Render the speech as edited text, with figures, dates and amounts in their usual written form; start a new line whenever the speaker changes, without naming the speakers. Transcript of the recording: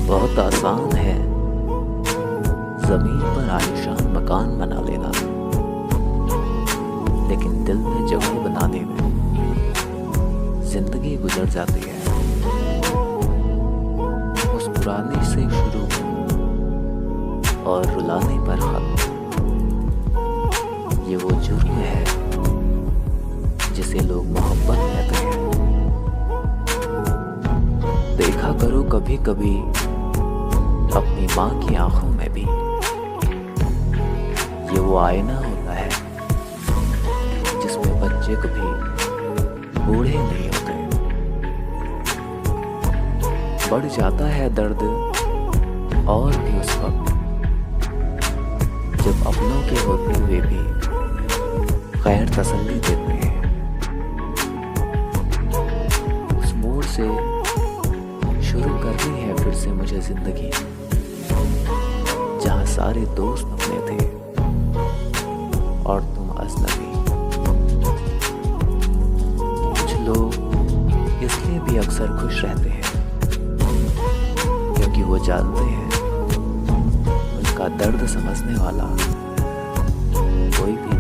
बहुत आसान है जमीन पर आलीशान मकान बना लेना, लेकिन दिल में जगह बनाने में जिंदगी गुजर जाती है। मुस्कुराने से शुरू और रुलाने पर खत्म, ये वो जुर्म है जिसे लोग मोहब्बत कहते हैं। देखा करो कभी कभी अपनी माँ की आंखों में भी, ये वो आईना होता है जिसमें बच्चे कभी बूढ़े नहीं होते। बढ़ जाता है दर्द और भी उस वक्त जब अपनों के होते हुए भी गैर तसल्ली देते हैं। उस मोड़ से शुरू करनी है फिर से मुझे जिंदगी, जहां सारे दोस्त अपने थे और तुम अजनबी। कुछ लोग इसलिए भी अक्सर खुश रहते हैं क्योंकि वो जानते हैं उनका दर्द समझने वाला कोई भी